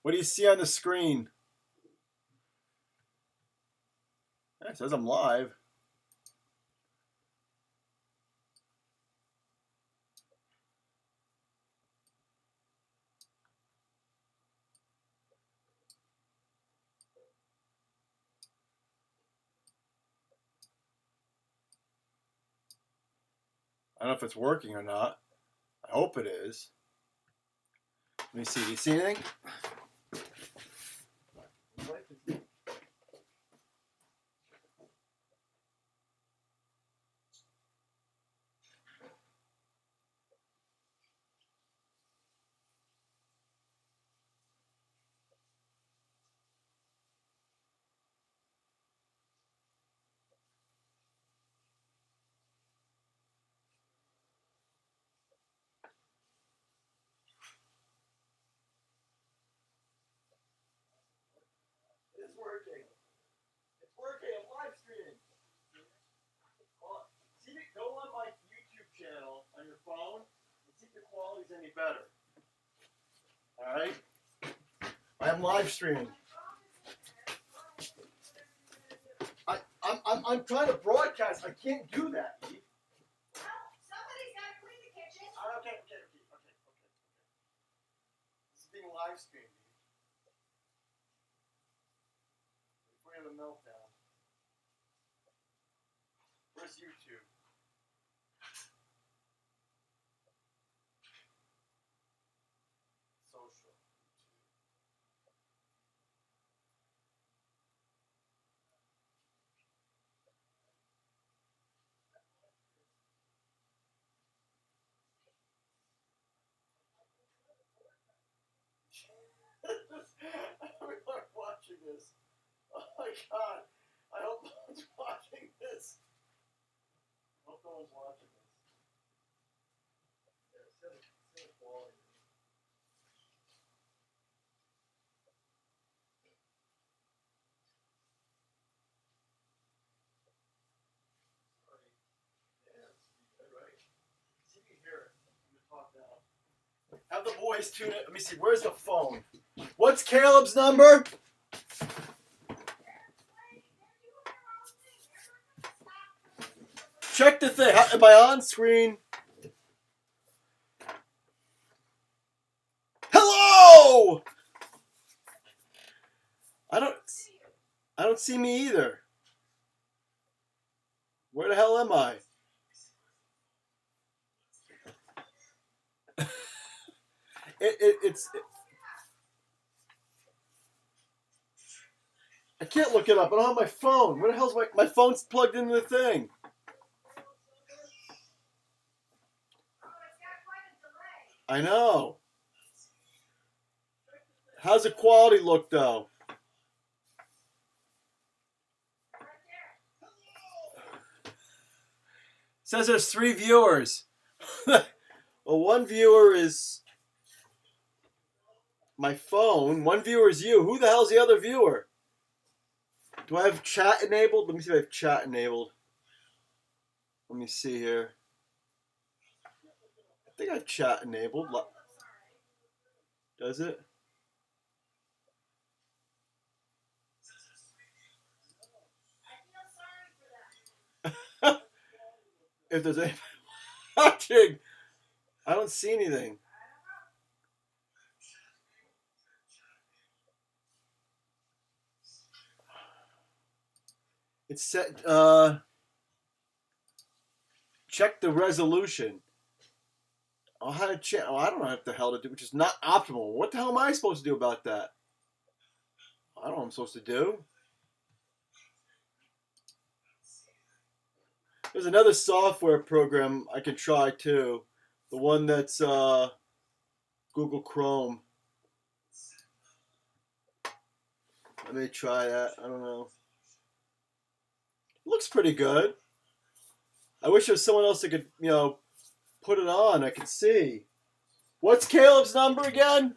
What do you see on the screen? It says I'm live. I don't know if it's working or not. I hope it is. Let me see. Do you see anything? It's working. It's working. I'm live streaming. See, go on my YouTube channel on your phone and see if the quality's any better. All right. I am live streaming. I'm trying to broadcast. I can't do that. Well, somebody's got to clean the kitchen. Okay. This is being live streamed. We're having a meltdown. Where's YouTube? Social. Everyone watching this. Oh my god. I hope no one's watching this. I hope no one's watching this. Yeah, set the quality. Sorry. Yeah, it's good, right? See if you hear it. I'm gonna talk now. Have the boys tune it. Let me see. Where's the phone? What's Caleb's number? Check the thing. Am I on screen? Hello! I don't see me either. Where the hell am I? I can't look it up. I don't have my phone. Where the hell's my phone's plugged into the thing? I know. How's the quality look though? Says there's 3 viewers. Well, one viewer is my phone. One viewer is you. Who the hell's the other viewer? Do I have chat enabled? Let me see if I have chat enabled. Let me see here. I think I have chat enabled. Does it? If there's anybody watching, I don't see anything. It's set. Check the resolution. I'll have to check. Oh, I don't know what the hell to do, which is not optimal. What the hell am I supposed to do about that? I don't know what I'm supposed to do. There's another software program I can try too. The one that's Google Chrome. Let me try that. I don't know. Looks pretty good. I wish there was someone else that could, put it on. I could see. What's Caleb's number again?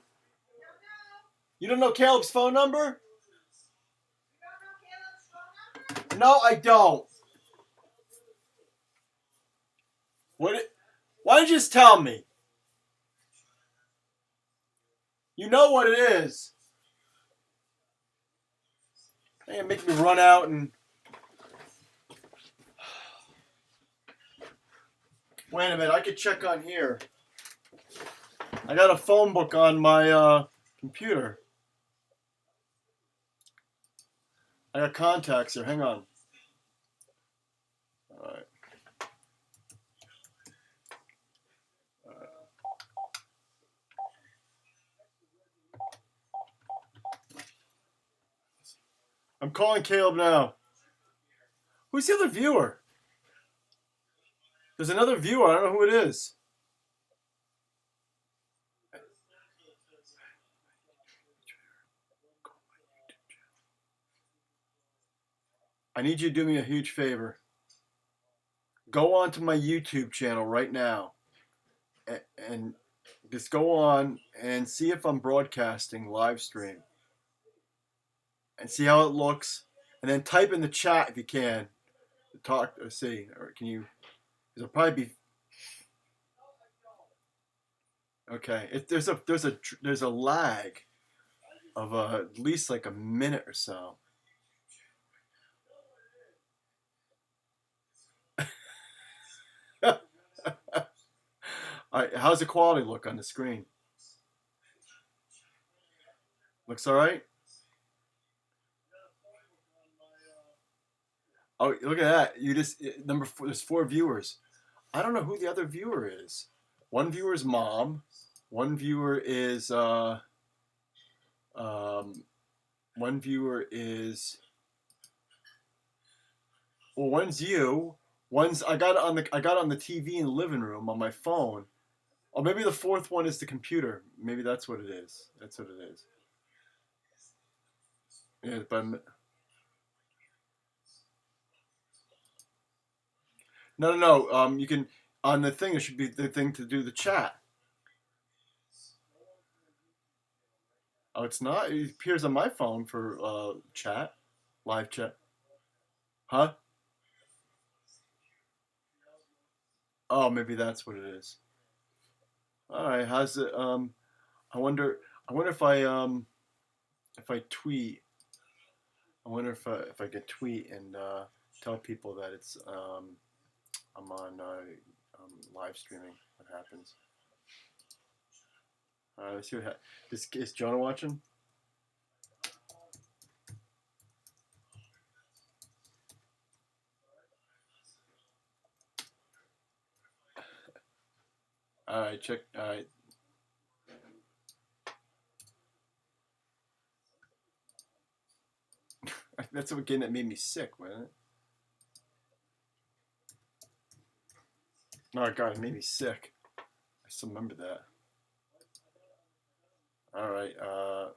You don't know Caleb's phone number? No, I don't. Why don't you just tell me? You know what it is. Hey, make me run out and. Wait a minute, I could check on here. I got a phone book on my computer. I got contacts here. Hang on. All right. I'm calling Caleb now. Who's the other viewer? There's another viewer. I don't know who it is. I need you to do me a huge favor. Go on to my YouTube channel right now and just go on and see if I'm broadcasting live stream and see how it looks, and then type in the chat if you can. Talk or see, or can you? It'll probably be okay. There's a lag of at least like a minute or so. All right, how's the quality look on the screen? Looks all right. Oh, look at that! You just number 4. There's 4 viewers. I don't know who the other viewer is. One viewer is mom. One viewer is one viewer is. Well, one's you. One's I got it on the TV in the living room on my phone. Or maybe the 4th one is the computer. Maybe that's what it is. That's what it is. Yeah, but no. You can on the thing. It should be the thing to do the chat. Oh, it's not. It appears on my phone for chat, live chat. Huh? Oh, maybe that's what it is. All right. How's it? I wonder. I wonder if I tweet. I wonder if I could tweet and tell people that it's I'm on live streaming. What happens? All right. Let's see what is Jonah watching? All right. Check. All right. That's again that made me sick, wasn't it? Oh God, it made me sick. I still remember that. All right. The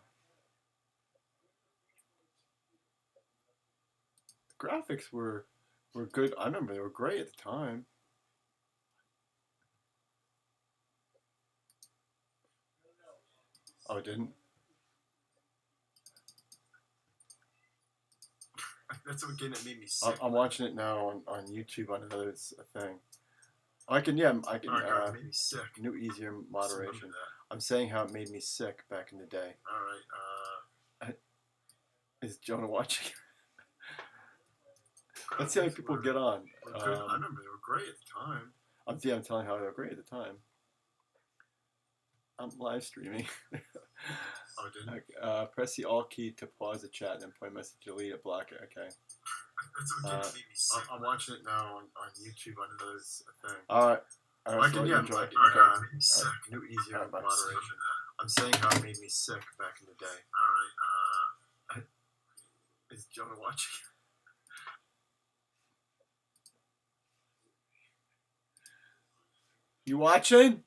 graphics were good. I remember they were great at the time. Oh, it didn't. That's again that made me sick. I'm watching it now on YouTube on another thing. I can. Oh God, it made me sick. New easier moderation. I'm saying how it made me sick back in the day. All right. Is Jonah watching? Let's see how people get on. I remember they were great at the time. I'm telling how they were great at the time. I'm live streaming. Oh, didn't? Okay, press the Alt key to pause the chat, then play message, delete it, block it. Okay. I'm watching it now on YouTube on another thing. All right. I can enjoy it. New easier moderation. I'm saying how it made me sick back in the day. All right. Is Jonah watching? You watching?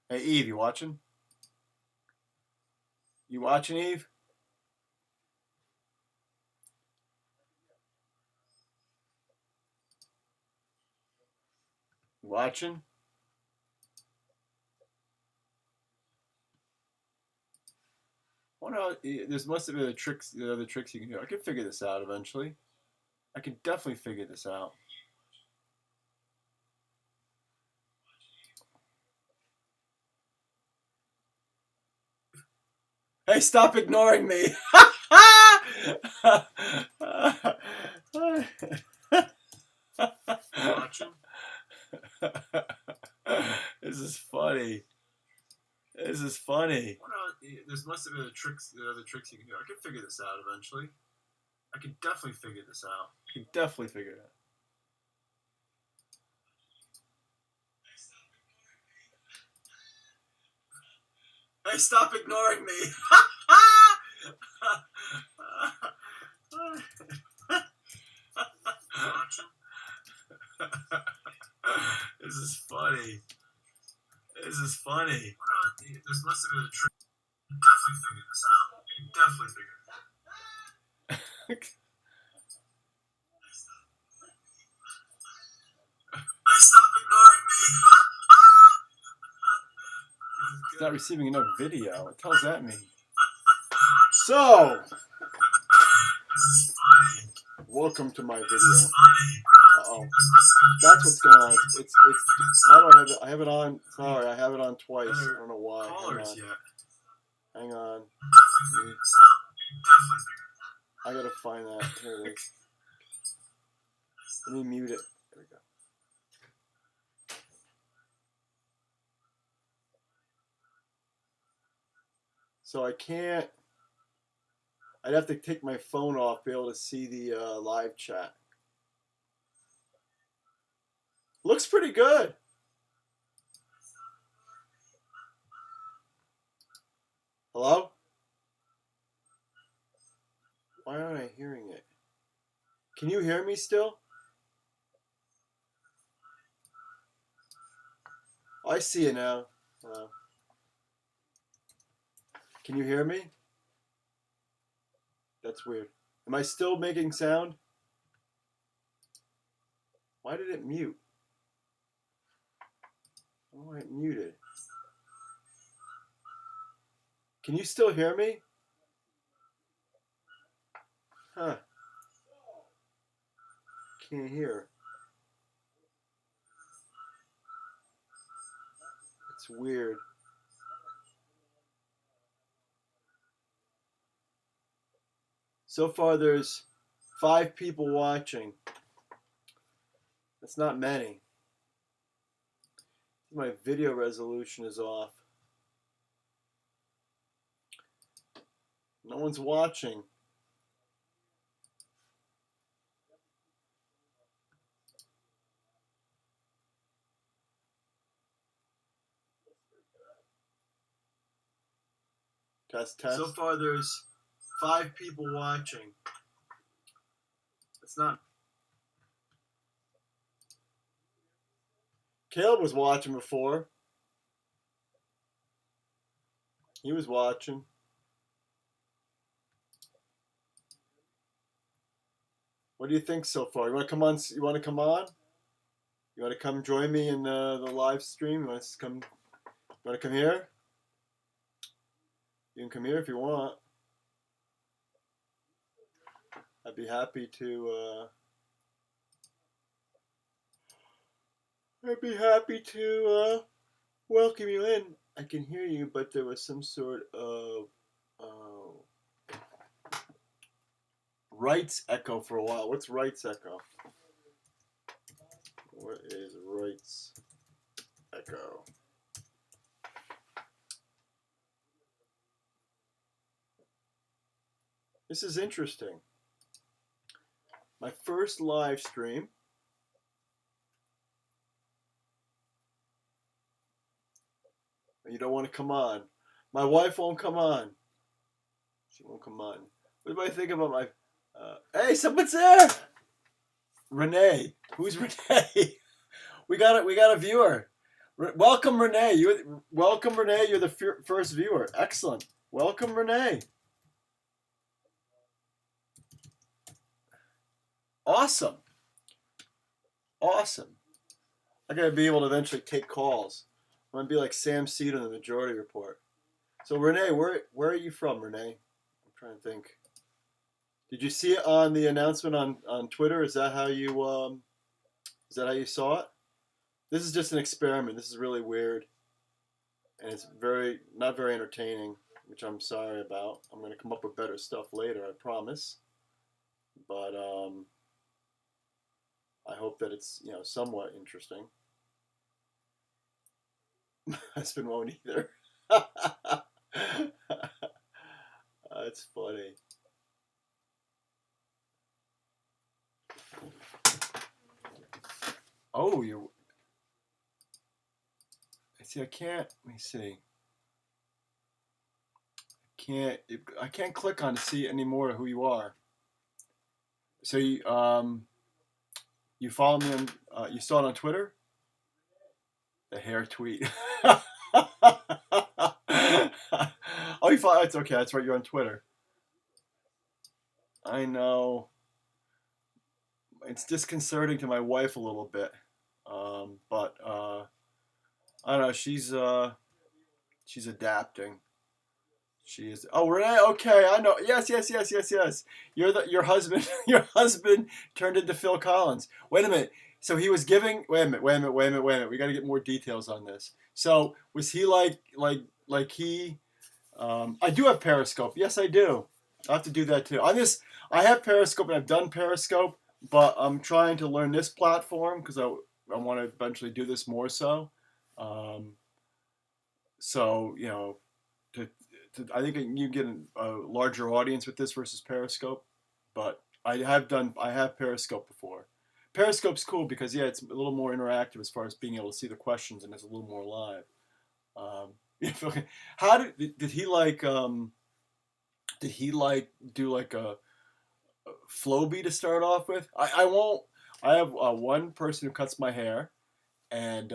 Hey, Eve, you watching? You watching, Eve? Watching? Wonder how, there's must have been the other tricks you can do. I can figure this out eventually. I can definitely figure this out. Hey, stop ignoring me! Watching? This is funny. This is funny. There's must have been the other tricks you can do. I can figure this out eventually. I can definitely figure this out. I can definitely figure it out. Hey, stop ignoring me! This is funny. This is funny. This must have been a trick. Definitely figure this out. Definitely figure it out. Hey, stop ignoring me! It's not receiving enough video. What the hell does that mean? So, welcome to my video. Uh-oh. That's what's going on. It's why do I have it on? Sorry, I have it on twice. I don't know why. Hang on. I gotta find that. Here it is. Let me mute it. There we go. So I can't. I'd have to take my phone off to be able to see the live chat. Looks pretty good. Hello? Why aren't I hearing it? Can you hear me still? I see it now. Can you hear me? That's weird. Am I still making sound? Why did it mute? Oh, it muted. Can you still hear me? Huh. Can't hear. It's weird. So far there's 5 people watching. That's not many. My video resolution is off. No one's watching. Test, test. So far there's 5 people watching. It's not. Caleb was watching before. He was watching. What do you think so far? You want to come on? You want to come on? You want to come join me in the live stream? You want to come? You want to come here? You can come here if you want. I'd be happy to. I'd be happy to welcome you in. I can hear you, but there was some sort of rights echo for a while. What's rights echo? What is rights echo? This is interesting. My first live stream. You don't want to come on. My wife won't come on. She won't come on. What do I think about my... hey, someone's there! Renee. Who's Renee? we got a viewer. Welcome, Renee. Welcome, Renee. You're the first viewer. Excellent. Welcome, Renee. Awesome. Awesome. I gotta be able to eventually take calls. I'm gonna be like Sam Seder in the Majority Report. So Renee, where are you from, Renee? I'm trying to think. Did you see it on the announcement on Twitter? Is that how you saw it? This is just an experiment. This is really weird, and it's not very entertaining, which I'm sorry about. I'm gonna come up with better stuff later, I promise. But I hope that it's somewhat interesting. My husband won't either. That's funny. Oh, I can't. Let me see. I can't click on to see any more who you are. So you follow me on. You saw it on Twitter. The hair tweet. Oh, you follow? It's okay. That's right. You're on Twitter. I know. It's disconcerting to my wife a little bit, but I don't know. She's adapting. She is. Oh, Renee. Okay, I know. Yes. Your husband. Your husband turned into Phil Collins. Wait a minute. So he was giving. Wait a minute. We got to get more details on this. So was he like he? I do have Periscope. Yes, I do. I have to do that too. I have Periscope and I've done Periscope, but I'm trying to learn this platform because I want to eventually do this more so. So I think you get a larger audience with this versus Periscope, but I have Periscope before. Periscope's cool because it's a little more interactive as far as being able to see the questions and it's a little more live. How did he like? Did he do like a Flowbee to start off with? I won't. I have one person who cuts my hair, and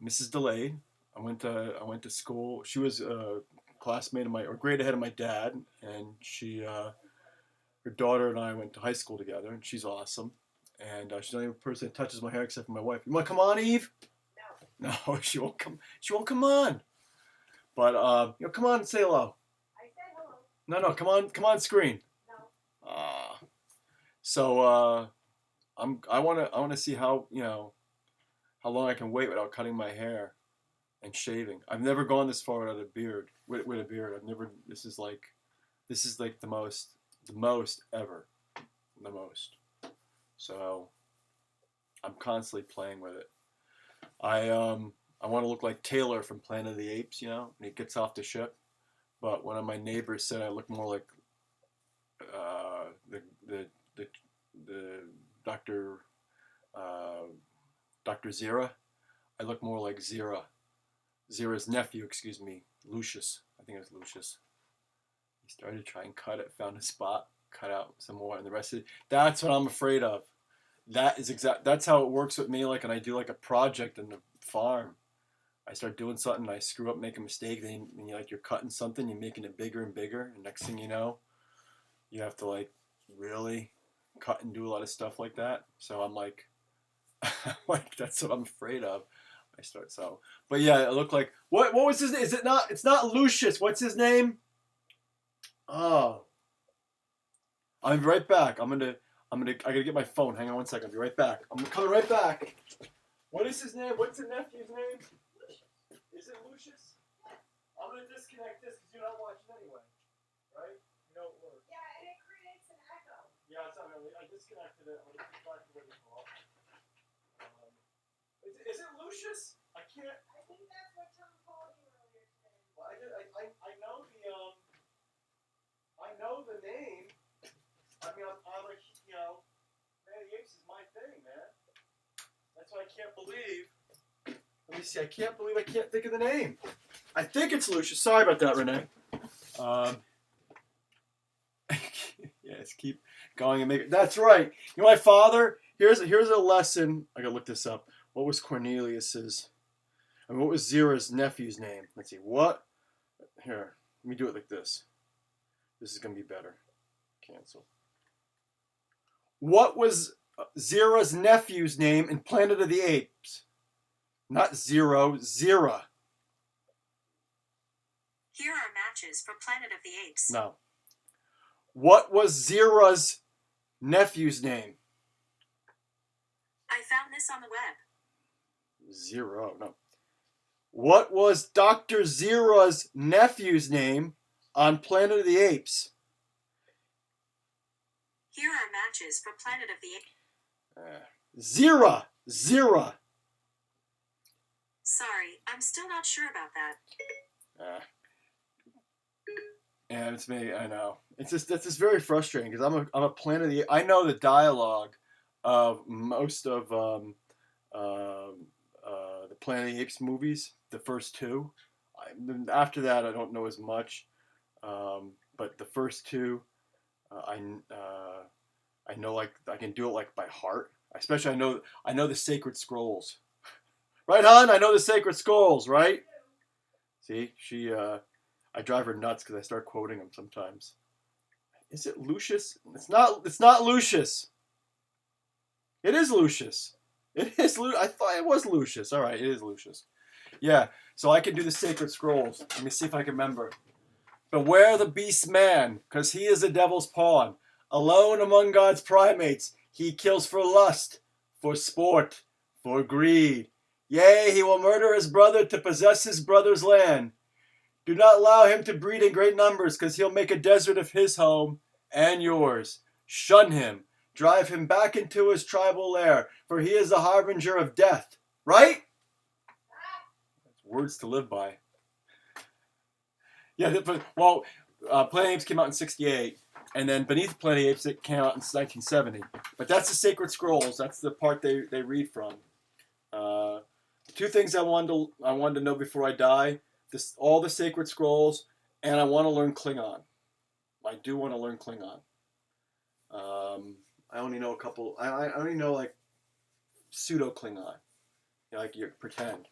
Mrs. Delayed. I went to school. She was a classmate of or grade ahead of my dad, and her daughter and I went to high school together, and she's awesome. And she's the only person that touches my hair except for my wife. You want to come on, Eve? No, she won't come. She won't come on. But come on and say hello. I said hello. No, come on screen. No. So I want to see how how long I can wait without cutting my hair and shaving. I've never gone this far without a beard. With a beard, I've never. This is like the most ever, the most. So I'm constantly playing with it. I want to look like Taylor from Planet of the Apes, when he gets off the ship. But one of my neighbors said I look more like the Dr. Zira. I look more like Zira's nephew, excuse me, Lucius. I think it was Lucius. He started to try and cut it, found a spot, cut out some more, and the rest of it. That's what I'm afraid of. That's how it works with me. Like, and I do like a project in the farm. I start doing something, I screw up, make a mistake. Then you're cutting something, you're making it bigger and bigger, and next thing you know, you have to really cut and do a lot of stuff like that. So I'm like, that's what I'm afraid of. But yeah, it looked like what was his name? Is it not? It's not Lucius. What's his name? Oh, I'll be right back. I gotta get my phone. Hang on one second. I'll be right back. I'm coming right back. What is his name? What's the nephew's name? Is it Lucius? I'm gonna disconnect this because you're not watching anyway, right? You know it works. Yeah, and it creates an echo. Yeah, it's not really. I disconnected it. I'm gonna get back to what you call. Is it Lucius? I can't. I think that's what Tom called you earlier today. Well, I know I know the name. I mean, I'm like, Man of the Apes is my thing, man. That's why I can't believe. Let me see. I can't believe I can't think of the name. I think it's Lucius. Sorry about that, Renee. Yes, keep going and make it. That's right. My father. Here's a lesson. I gotta look this up. What was Cornelius's? What was Zira's nephew's name? Let's see. What? Here, let me do it like this. This is gonna be better. Cancel. What was Zira's nephew's name in Planet of the Apes? Not Zero, Zira. Here are matches for Planet of the Apes. No. What was Zira's nephew's name? I found this on the web. Zero, no. What was Dr. Zira's nephew's name on Planet of the Apes? Here are matches for Planet of the Apes. Zira. Zira. Sorry, I'm still not sure about that. And it's me. I know. It's just very frustrating because I'm a Planet of the. I know the dialogue of most of the Planet of the Apes movies, the first two. After that, I don't know as much. But the first two, I know, like I can do it like by heart. Especially I know the sacred scrolls. Right, hon? I know the sacred scrolls, right? See, I drive her nuts because I start quoting them sometimes. Is it Lucius? It's not Lucius. It is Lucius. It is I thought it was Lucius. All right, it is Lucius. Yeah, so I can do the sacred scrolls. Let me see if I can remember. Beware the beast man, because he is the devil's pawn. Alone among God's primates, he kills for lust, for sport, for greed. Yea, he will murder his brother to possess his brother's land. Do not allow him to breed in great numbers, because he'll make a desert of his home and yours. Shun him. Drive him back into his tribal lair, for he is the harbinger of death. Right? That's words to live by. Yeah, well, Planet of the Apes came out in 1968, and then Beneath Planet of the Apes it came out in 1970. But that's the Sacred Scrolls. That's the part they read from. Two things I wanted to know before I die. All the Sacred Scrolls, and I want to learn Klingon. I do want to learn Klingon. I only know a couple. I only know like pseudo Klingon. Like you pretend.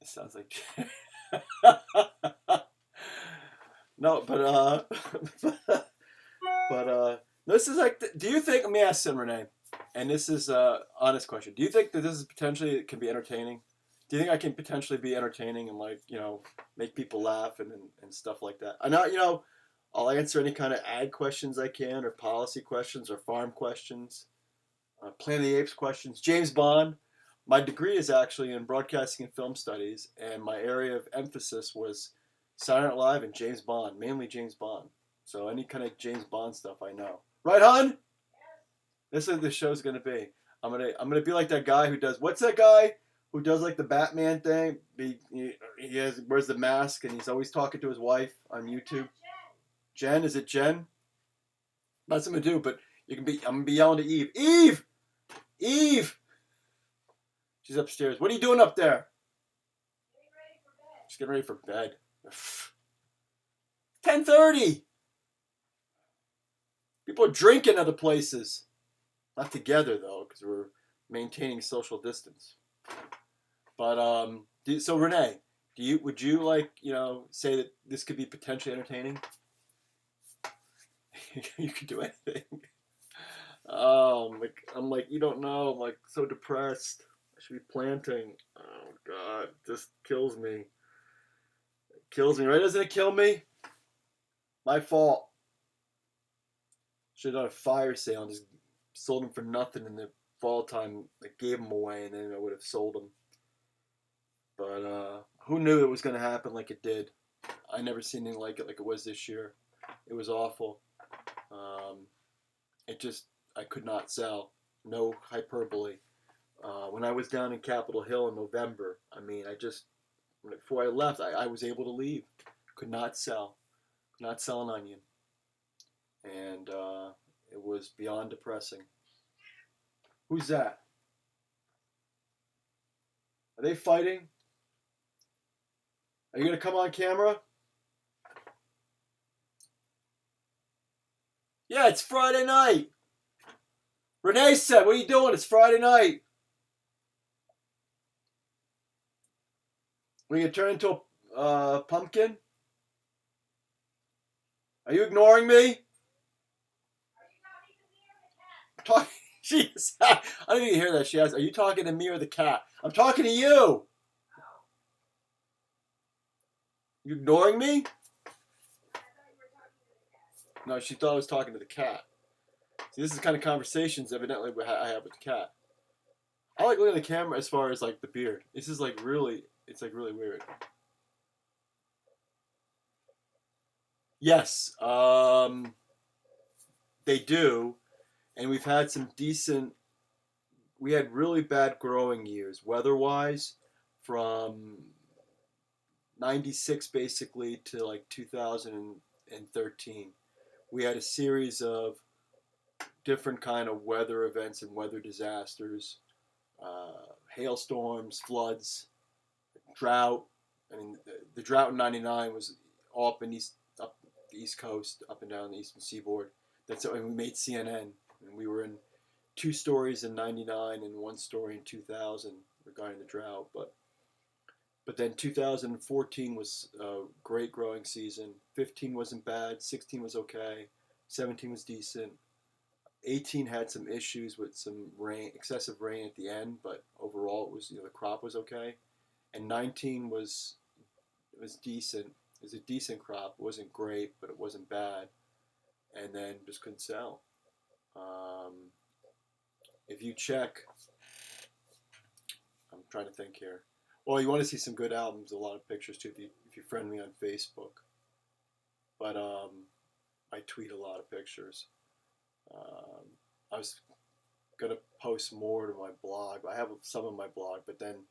It sounds like. No, but this is like. Do you think? Let me ask Sim Renee, and this is a honest question. Do you think that this is potentially can be entertaining? Do you think I can potentially be entertaining and like make people laugh and stuff like that? I know I'll answer any kind of ad questions I can, or policy questions, or farm questions, Planet of the Apes questions. James Bond. My degree is actually in broadcasting and film studies, and my area of emphasis was Saturday Night Live and James Bond, mainly James Bond. So any kind of James Bond stuff I know. Right, hon? This is what the show's gonna be. I'm gonna be like that guy who does. What's that guy who does like the Batman thing? He wears the mask and he's always talking to his wife on YouTube. Jen, is it Jen? That's what I'm gonna do. But I'm gonna be yelling to Eve. Eve, Eve. She's upstairs. What are you doing up there? She's getting ready for bed. 10:30. People are drinking other places. Not together though, because we're maintaining social distance. But so Renee, would you like say that this could be potentially entertaining? You could do anything. I'm like you don't know. I'm like so depressed. I should be planting. Oh God, this kills me. It kills me, right? Doesn't it kill me? My fault. Should have done a fire sale and just sold them for nothing in the fall time. I gave them away and then I would have sold them. But who knew it was going to happen like it did? I never seen anything like it was this year. It was awful. I could not sell. No hyperbole. When I was down in Capitol Hill in November, before I left, I was able to leave. Could not sell. Could not sell an onion. And it was beyond depressing. Who's that? Are they fighting? Are you going to come on camera? Yeah, it's Friday night. Renee said, what are you doing? It's Friday night. Are you going to turn into a pumpkin? Are you ignoring me? I'm She's. I don't even hear that. She asked, "Are you talking to me or the cat?" I'm talking to you. You ignoring me? I thought you were talking to the cat. No, she thought I was talking to the cat. See, this is the kind of conversations evidently I have with the cat. I like looking at the camera as far as like the beard. This is like really, it's like really weird. Yes, they do, and we've had some decent. We had really bad growing years, weather-wise, from '96 basically to like 2013. We had a series of different kind of weather events and weather disasters, hailstorms, floods, drought. I mean, the drought in '99 was all up the East Coast, up and down the Eastern Seaboard. And we made CNN, and we were in 2 stories in '99 and 1 story in 2000 regarding the drought. But then 2014 was a great growing season. 15 wasn't bad. 16 was okay. 17 was decent. 18 had some issues with some rain, excessive rain at the end, but overall it was, the crop was okay. And 19 was decent. It was a decent crop. It wasn't great, but it wasn't bad. And then just couldn't sell. If you check, I'm trying to think here. Well, you want to see some good albums, a lot of pictures too, if you friend me on Facebook. But I tweet a lot of pictures. I was gonna post more to my blog. I have some on my blog, but then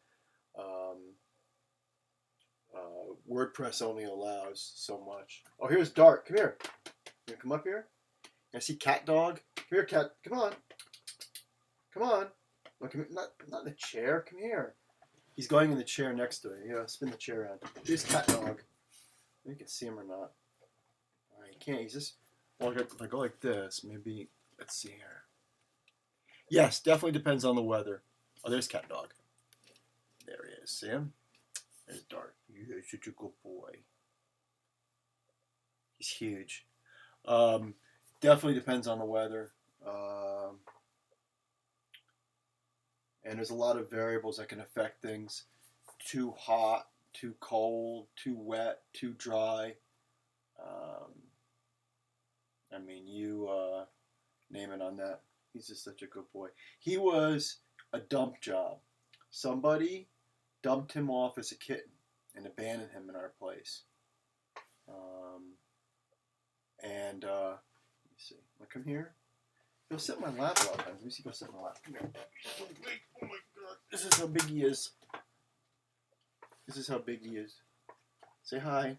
WordPress only allows so much. Oh, here's Dart. Come here. You come up here. I see Cat Dog. Come here, Cat. Come on. Come on. Look, not in the chair. Come here. He's going in the chair next to it. Yeah, spin the chair around. Here's Cat Dog. You can see him or not. You can't. He's just. Well, if I go like this, maybe. Let's see here. Yes, definitely depends on the weather. Oh, there's Cat Dog. There he is. See him? There's Dart. You're such a good boy. He's huge. Definitely depends on the weather. And there's a lot of variables that can affect things. Too hot, too cold, too wet, too dry. I mean, you name it on that. He's just such a good boy. He was a dump job. Somebody dumped him off as a kitten and abandoned him in our place. Let me see. Wanna come here? He'll sit in my lap a lot of times. Let me see if he'll sit in my lap. Come here. Oh my god. This is how big he is. This is how big he is. Say hi.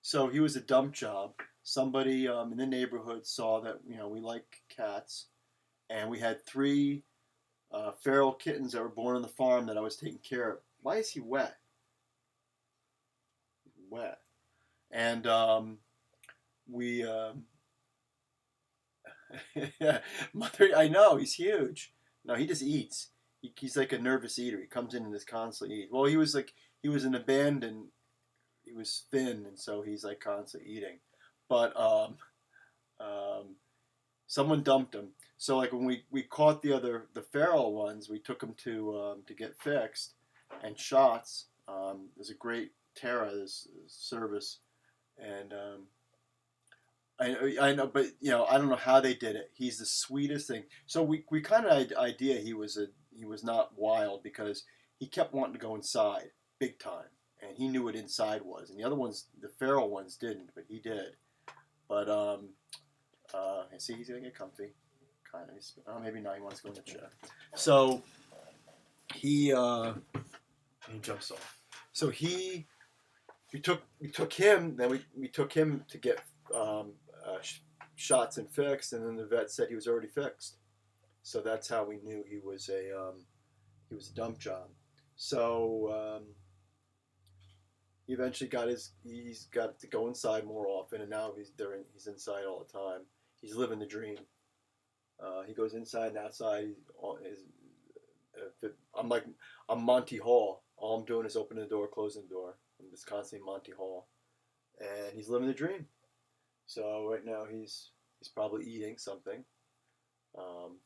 So he was a dump job. Somebody in the neighborhood saw that, we like cats. And we had 3 feral kittens that were born on the farm that I was taking care of. Why is he wet? He's wet. And we... Mother, I know, he's huge. No, he just eats. He's like a nervous eater. He comes in and just constantly eats. Well, he was an abandoned. He was thin, and so he's like constantly eating. But someone dumped him. So like when we caught the feral ones, we took them to get fixed and shots. There's a great Terra this service, and I know, but I don't know how they did it. He's the sweetest thing. So we kind of had idea he was not wild because he kept wanting to go inside big time, and he knew what inside was. And the other ones, the feral ones, didn't, but he did. But I see he's gonna get comfy, kind of. Maybe now he wants to go in the chair. So he jumps off. So we took him. Then we took him to get shots and fixed, and then the vet said he was already fixed. So that's how we knew he was a dump job. So he eventually he's got to go inside more often, and now he's inside all the time. He's living the dream. He goes inside and outside. I'm Monty Hall. All I'm doing is opening the door, closing the door. I'm just constantly Monty Hall, and he's living the dream. So right now he's probably eating something,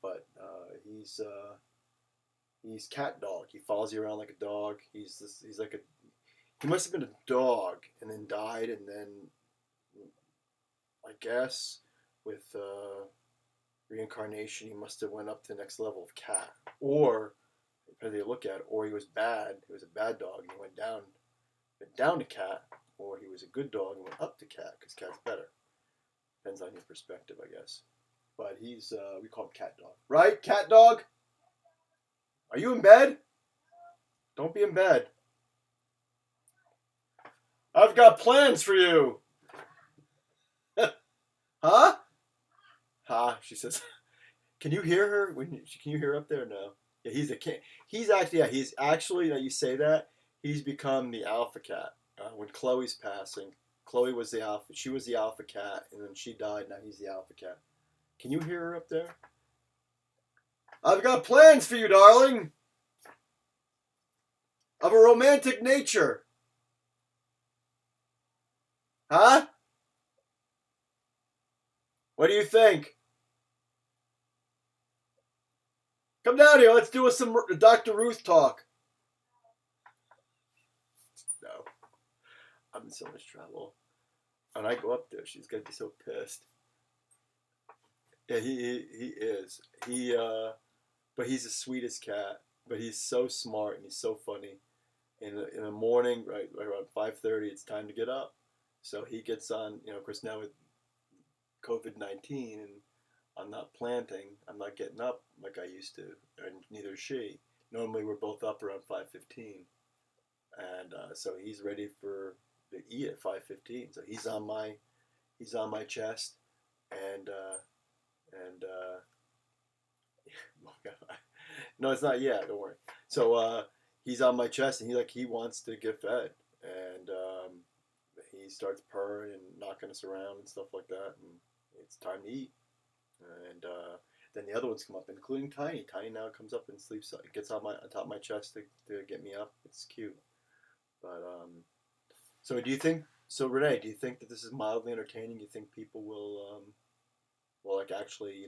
but he's cat dog. He follows you around like a dog. He's like a he must have been a dog and then died, and then I guess with reincarnation he must have went up to the next level of cat, or depending how you look at it, or he was bad. He was a bad dog and he went down to cat, or he was a good dog and went up to cat because cat's better. Depends on your perspective, I guess. But he's we call him cat dog, right? Cat dog. Are you in bed? Don't be in bed. I've got plans for you. Huh? Ha, she says. Can you hear her? Can you hear her up there? No. Yeah, he's a king. He's actually, you say that, he's become the alpha cat. When Chloe's passing, Chloe was the alpha. She was the alpha cat, and then she died. Now he's the alpha cat. Can you hear her up there? I've got plans for you, darling. Of a romantic nature. Huh? What do you think? Come down here. Let's do some Dr. Ruth talk. No. I'm in so much trouble. When I go up there, she's going to be so pissed. Yeah, he is. But he's the sweetest cat. But he's so smart and he's so funny. In the morning, right around 5:30, it's time to get up. So he gets on, of course now with COVID-19 and I'm not planting, I'm not getting up like I used to, and neither is she. Normally we're both up around 5:15. And so he's ready to eat at 5:15. So he's on my chest and no, it's not yet. Don't worry. So he's on my chest, and he wants to get fed, and he starts purring and knocking us around and stuff like that, and it's time to eat. And then the other ones come up, including Tiny. Tiny now comes up and sleeps, gets on top of my chest to get me up. It's cute. But so Renee, do you think that this is mildly entertaining? You think people will actually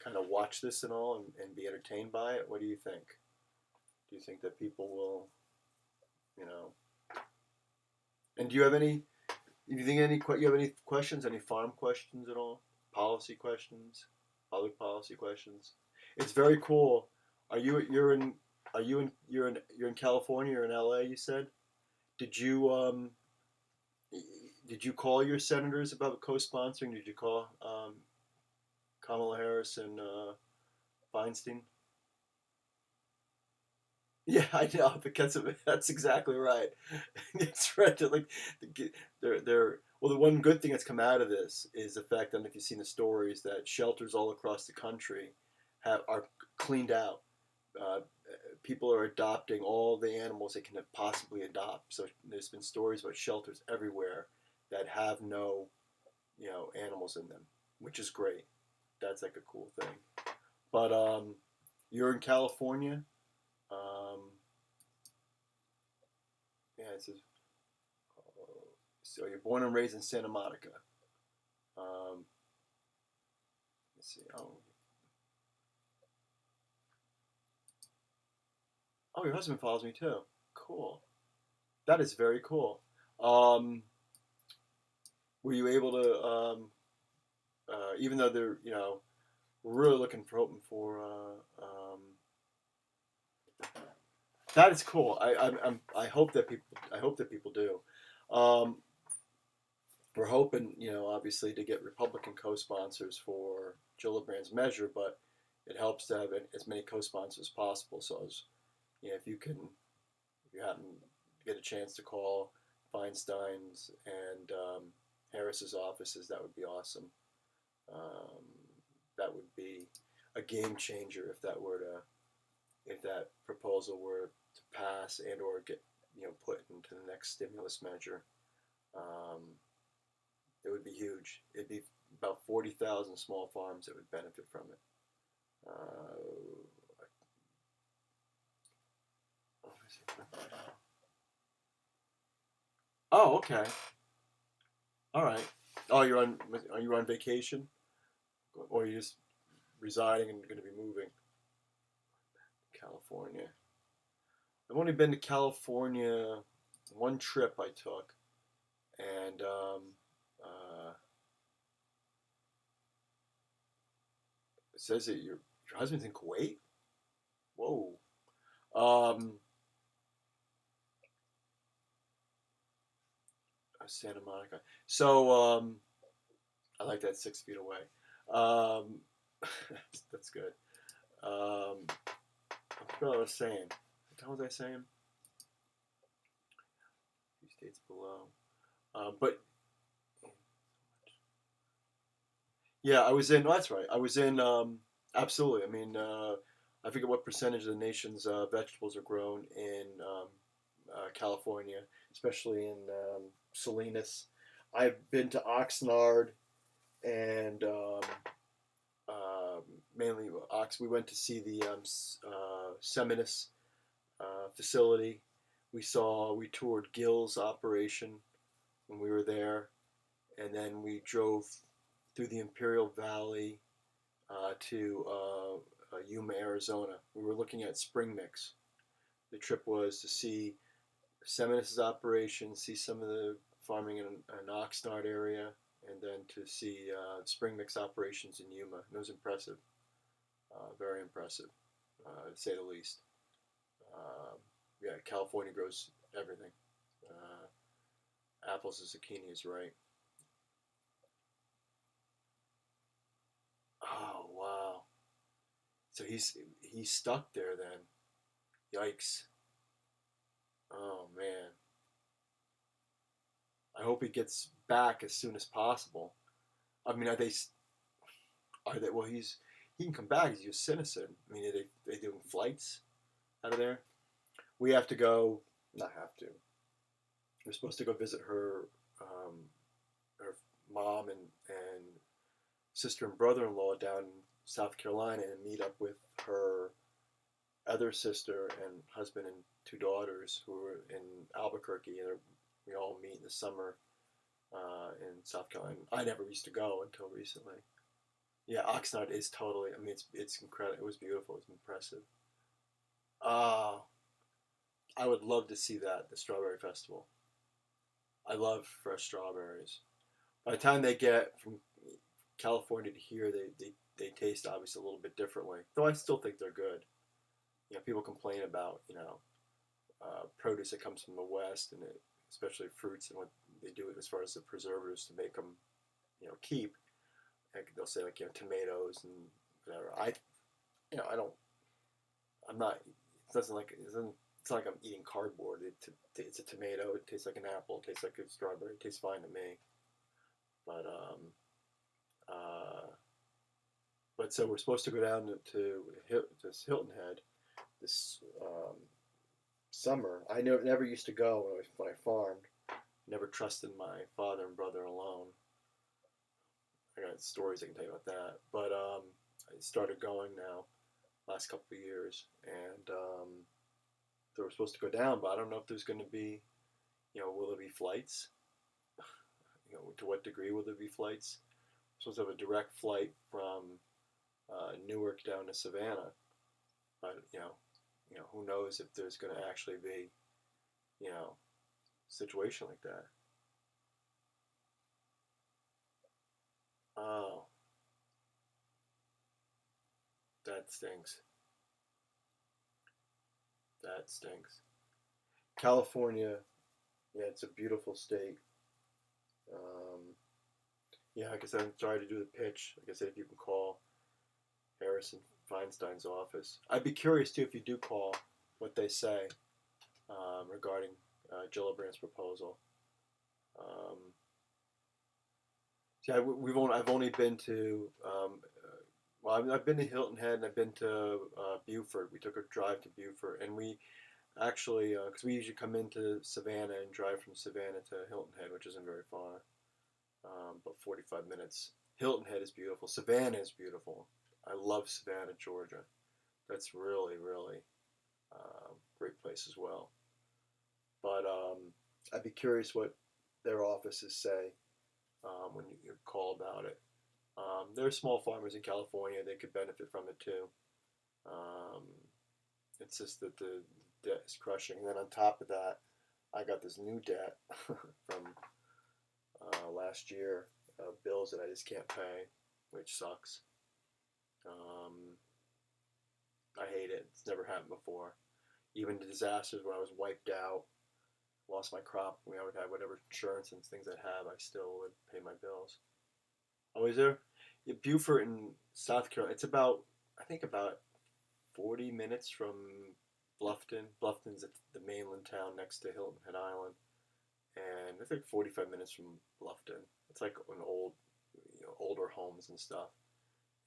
kind of watch this and all and be entertained by it? What do you think? Do you think that people will, and do you have any questions, any farm questions at all? Policy questions? Public policy questions? It's very cool. You're in California or in LA, you said? Did you call your senators about co-sponsoring? Did you call Kamala Harris and Feinstein? Yeah, I know. Because that's exactly right. It's right. They're well. The one good thing that's come out of this is the fact that, if you've seen the stories, that shelters all across the country are cleaned out. People are adopting all the animals they can possibly adopt. So there's been stories about shelters everywhere that have no, animals in them, which is great. That's like a cool thing. But you're in California. Yeah, it says. So you're born and raised in Santa Monica. Let's see. Oh, your husband follows me too. Cool. That is very cool. Were you able to, even though they're, we're really hoping for, that is cool. I hope that people do. We're hoping, obviously to get Republican co-sponsors for Gillibrand's measure, but it helps to have as many co-sponsors as possible. So, if you happen to get a chance to call Feinstein's and Harris's offices, that would be awesome. That would be a game changer if that proposal were to pass and or get put into the next stimulus measure. It would be huge. It'd be about 40,000 small farms that would benefit from it. Oh, okay. All right. Oh, are you on vacation, or are you just residing and going to be moving? California. I've only been to California one trip I took, and it says that your husband's in Kuwait. Whoa. Santa Monica. So I like that 6 feet away. That's good. I forgot what I was saying. What was I saying? A few states below. But yeah, I was in. Oh, that's right. I was in. Absolutely. I mean, I forget what percentage of the nation's vegetables are grown in California, especially in Salinas. I've been to Oxnard and mainly Ox. We went to see the Seminis facility. We toured Gill's operation when we were there, and then we drove through the Imperial Valley to Yuma, Arizona. We were looking at spring mix. The trip was to see Seminis' operation, see some of the farming in Oxnard area, and then to see spring mix operations in Yuma. It was impressive, very impressive, to say the least. Yeah, California grows everything. Apples and zucchini is right. Oh wow! So he's stuck there then. Yikes! Oh man! I hope he gets back as soon as possible. I mean, are they? Are they? Well, he can come back. He's a citizen. I mean, are they doing flights out of there? We have to go. Not have to. We're supposed to go visit her mom and sister and brother-in-law down in South Carolina and meet up with her other sister and husband and two daughters who are in Albuquerque. And we all meet in the summer in South Carolina. I never used to go until recently. Yeah, Oxnard is totally. I mean, it's incredible. It was beautiful. It was impressive. Uh, I would love to see that, the Strawberry Festival. I love fresh strawberries. By the time they get from California to here, they taste obviously a little bit differently. Though I still think they're good. You know, people complain about produce that comes from the West, and especially fruits and what they do as far as the preservatives to make them keep. Like they'll say like tomatoes and whatever. I don't. I'm not. It doesn't like it doesn't. It's not like I'm eating cardboard. It's a tomato. It tastes like an apple. It tastes like a strawberry. It tastes fine to me. But uh, but so we're supposed to go down to this Hilton Head this summer. I never used to go when I farmed. Never trusted my father and brother alone. I got stories I can tell you about that. But I started going now last couple of years, and they were supposed to go down, but I don't know if there's going to be, will there be flights? To what degree will there be flights? We're supposed to have a direct flight from Newark down to Savannah, but who knows if there's going to actually be, a situation like that. Oh, that stinks. That stinks. California, yeah, it's a beautiful state. Um, yeah, like I said, I'm sorry to do the pitch. Like I said, if you can call Harrison Feinstein's office, I'd be curious too if you do call what they say regarding Gillibrand's proposal. Um, see, I've only been to I've been to Hilton Head and I've been to Beaufort. We took a drive to Beaufort, and we actually because we usually come into Savannah and drive from Savannah to Hilton Head, which isn't very far, about 45 minutes. Hilton Head is beautiful. Savannah is beautiful. I love Savannah, Georgia. That's really, really great place as well. But I'd be curious what their offices say when you call about it. There are small farmers in California; they could benefit from it too. Um, It's just that the debt is crushing. And then on top of that, I got this new debt from last year, bills that I just can't pay, which sucks. I hate it. It's never happened before. Even the disasters when I was wiped out, lost my crop, I would have whatever insurance and things I have, I still would pay my bills. Oh, is there? Yeah, Beaufort in South Carolina. It's about, I think about 40 minutes from Bluffton. Bluffton's at the mainland town next to Hilton Head Island, and I think 45 minutes from Bluffton. It's like an old, older homes and stuff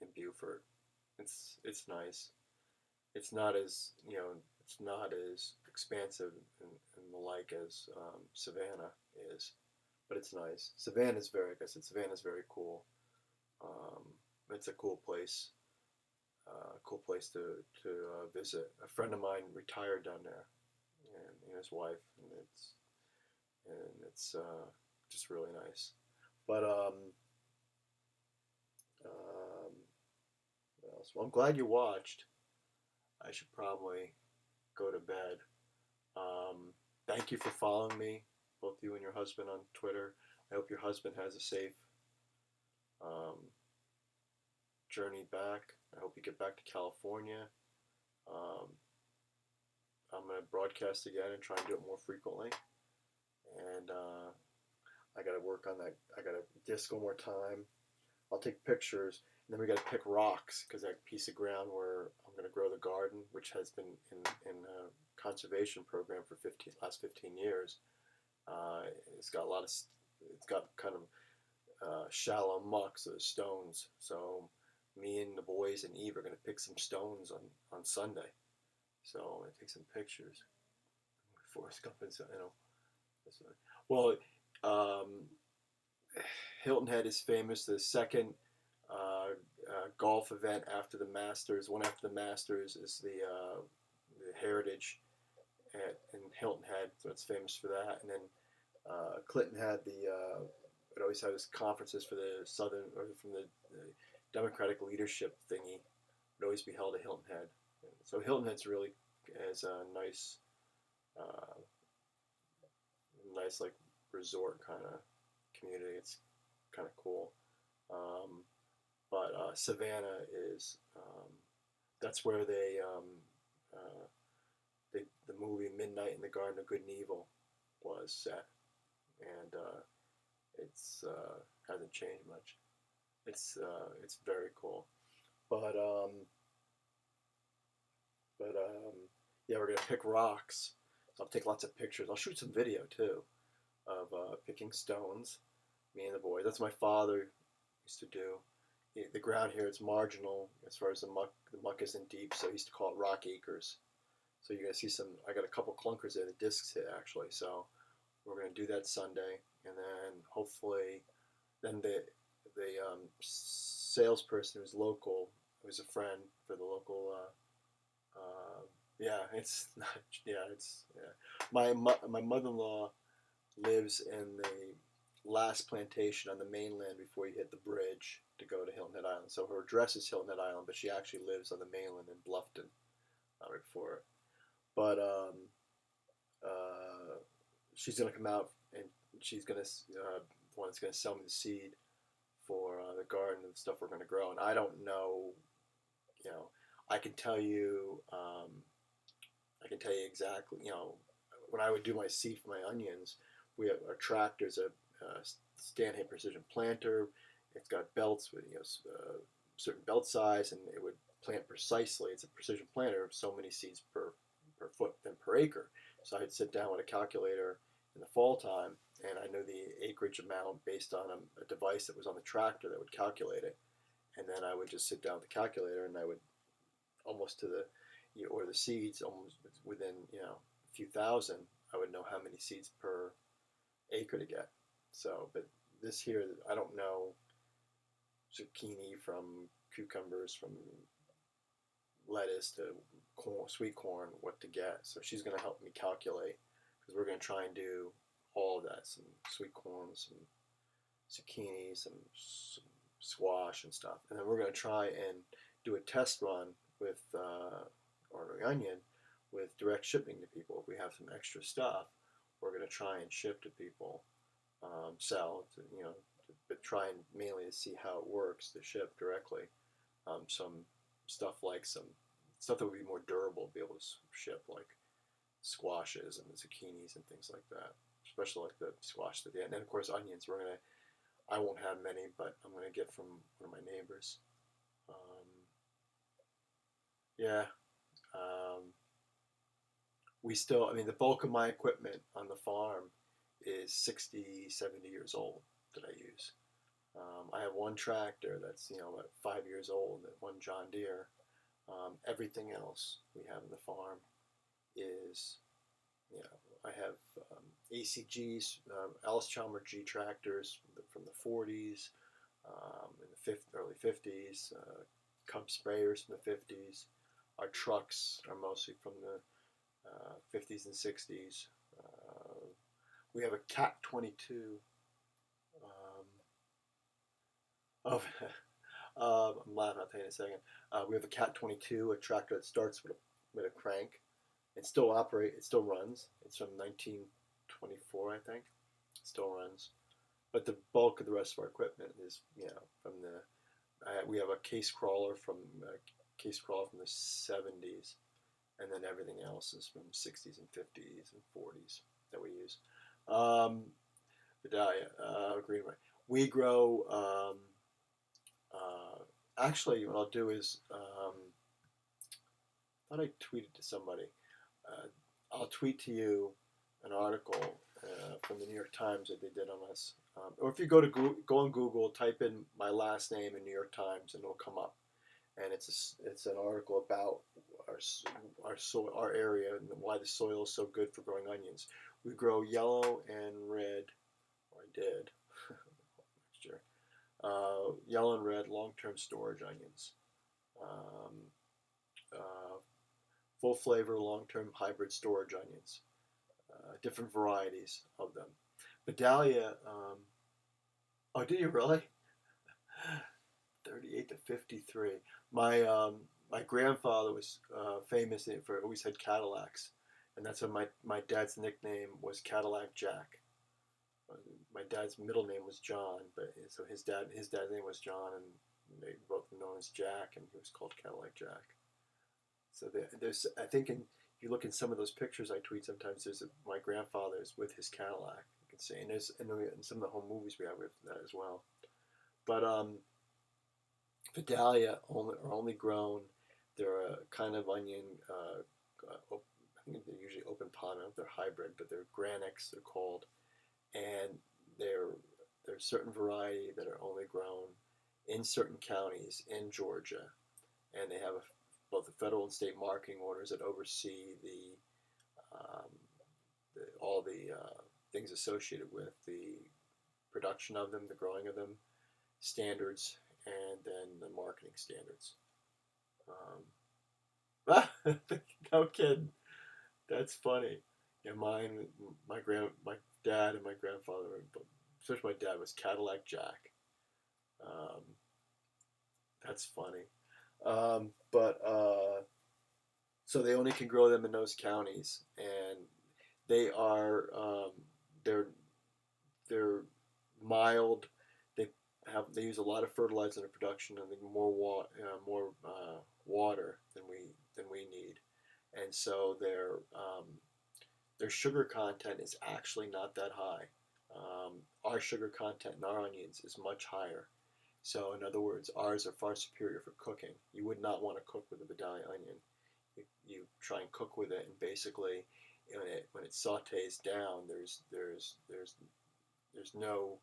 in Beaufort. It's nice. It's not as it's not as expansive and the like as Savannah is, but it's nice. Savannah's very, like I said, Savannah's very cool. Um, it's a cool place to visit. A friend of mine retired down there, and his wife, and it's just really nice. But what else? Well, I'm glad you watched. I should probably go to bed. Thank you for following me, both you and your husband, on Twitter. I hope your husband has a safe um, journey back. I hope you get back to California. Um, I'm going to broadcast again and try and do it more frequently. And I got to work on that. I got to disc one more time. I'll take pictures. And then we got to pick rocks, because that piece of ground where I'm going to grow the garden, which has been in a conservation program for last 15 years, it's got kind of shallow muck, so stones. So me and the boys and Eve are going to pick some stones on Sunday. So I'm going to take some pictures. Forrest Gump and well, Hilton Head is famous. The second golf event after the Masters, one after the Masters, is the Heritage in Hilton Head, so it's famous for that. And then Clinton had it always had his conferences for the from the Democratic leadership thingy. It would always be held at Hilton Head. So Hilton Head's really is a nice, like resort kind of community. It's kind of cool. But Savannah is that's where the movie Midnight in the Garden of Good and Evil was set, and it's hasn't changed much. It's very cool, but yeah, we're gonna pick rocks. So I'll take lots of pictures. I'll shoot some video too of picking stones. Me and the boys. That's what my father used to do. The ground here is marginal as far as the muck. The muck isn't deep, so he used to call it rock acres. So you're gonna see some. I got a couple clunkers there. The discs hit actually. So we're gonna do that Sunday, and then hopefully, then the salesperson who's local, who's a friend for the local. Yeah, it's not. Yeah, it's yeah. My mother-in-law lives in the last plantation on the mainland before you hit the bridge to go to Hilton Head Island. So her address is Hilton Head Island, but she actually lives on the mainland in Bluffton, right before it. But she's gonna come out and she's gonna one that's gonna sell me the seed for the garden and the stuff we're gonna grow. And I don't know, I can tell you, exactly, when I would do my seed for my onions, we have our tractor's a Stanhay Precision Planter. It's got belts with certain belt size, and it would plant precisely. It's a precision planter, so many seeds per foot than per acre. So I'd sit down with a calculator in the fall time, and I knew the acreage amount based on a device that was on the tractor that would calculate it. And then I would just sit down with the calculator, and I would almost to the or the seeds almost within a few thousand. I would know how many seeds per acre to get. So, but this here, I don't know zucchini from cucumbers, from lettuce to corn, sweet corn, what to get. So she's going to help me calculate, because we're going to try and do all of that, some sweet corn, some zucchini, some squash and stuff. And then we're going to try and do a test run with ordinary onion with direct shipping to people. If we have some extra stuff, we're going to try and ship to people, sell, to, but try and mainly to see how it works to ship directly. Some stuff like some stuff that would be more durable to be able to ship, like squashes and the zucchinis and things like that, especially like the squash at the end. And then of course onions. I won't have many, but I'm gonna get from one of my neighbors. Yeah. We still, I mean, the bulk of my equipment on the farm is 60, 70 years old that I use. I have one tractor that's, about 5 years old, and one John Deere. Everything else we have in the farm is, I have ACGs, Alice Chalmers G tractors from the 40s, in the early 50s, Cub sprayers from the 50s. Our trucks are mostly from the 50s and 60s. We have a Cat 22. I'm laughing. I'll tell you in a second. We have a Cat 22, a tractor that starts with a crank. It still operates. It still runs. It's from 1924, I think. It still runs, but the bulk of the rest of our equipment is, from the. We have a case crawler from the 70s, and then everything else is from 60s and 50s and 40s that we use. Vidalia, Greenway. We grow. Actually, what I'll do is, I thought I tweeted to somebody. I'll tweet to you an article from the New York Times that they did on us. Or if you go on Google, type in my last name in New York Times, and it'll come up. And it's an article about our area and why the soil is so good for growing onions. We grow yellow and red, or I did next year. Yellow and red long-term storage onions. Full flavor long-term hybrid storage onions. Different varieties of them. Vidalia. Oh, did you really? 38 to 53. My grandfather was famous for always had Cadillacs, and that's why my dad's nickname was Cadillac Jack. My dad's middle name was John, but so his dad's name was John, and they both were known as Jack, and he was called Cadillac Jack. So there's, I think, if you look in some of those pictures I tweet sometimes, my grandfather's with his Cadillac. You can see, and there's in some of the home movies we have with that as well. But Vidalia are only grown. They're a kind of onion. I think they're usually open pot. I don't know if they're hybrid, but they're Granics. They're called, and they're certain variety that are only grown in certain counties in Georgia, and they have both the federal and state marketing orders that oversee all the things associated with the production of them, the growing of them, standards, and then the marketing standards. No kidding. That's funny. Yeah, my dad and my grandfather, especially my dad, was Cadillac Jack. That's funny. So they only can grow them in those counties, and they are they're mild. They use a lot of fertilizer in the production, and more water than we need, and so their sugar content is actually not that high. Our sugar content in our onions is much higher. So in other words, ours are far superior for cooking. You would not want to cook with a Vidalia onion. You try and cook with it, and basically, when it sautés down, there's no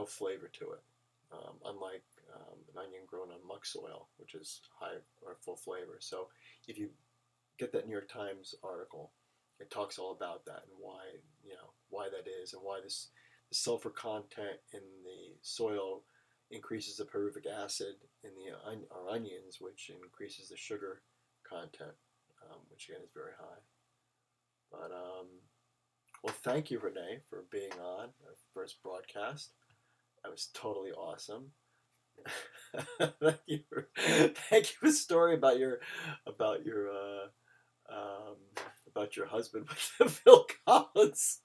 flavor to it. Unlike an onion grown on muck soil, which is high or full flavor. So if you get that New York Times article, it talks all about that and why that is, and why the sulfur content in the soil increases the pyruvic acid in our onions, which increases the sugar content, which again is very high. But well, thank you, Renee, for being on our first broadcast. That was totally awesome. Thank you for the story about your about your husband with Phil Collins.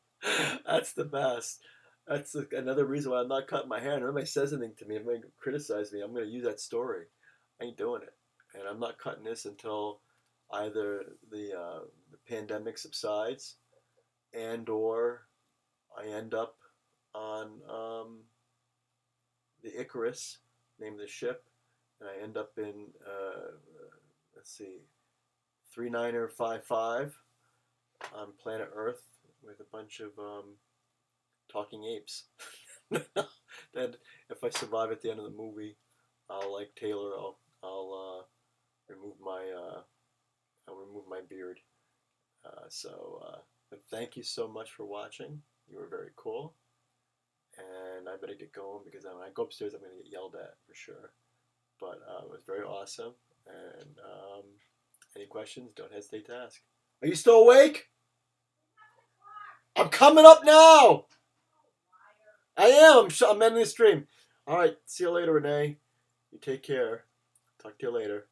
That's the best. That's another reason why I'm not cutting my hair. And if anybody says anything to me, if anybody criticize me, I'm going to use that story. I ain't doing it. And I'm not cutting this until either the pandemic subsides and or I end up on the Icarus, name of the ship, and I end up in, let's see, 3955 on planet Earth with a bunch of talking apes. Then, if I survive at the end of the movie, I'll like Taylor. I'll remove my beard. But thank you so much for watching. You were very cool, and I better get going because when I go upstairs, I'm gonna get yelled at for sure. But it was very awesome, and any questions? Don't hesitate to ask. Are you still awake? I'm coming up now. I am. I'm ending the stream. All right. See you later, Renee. You take care. Talk to you later.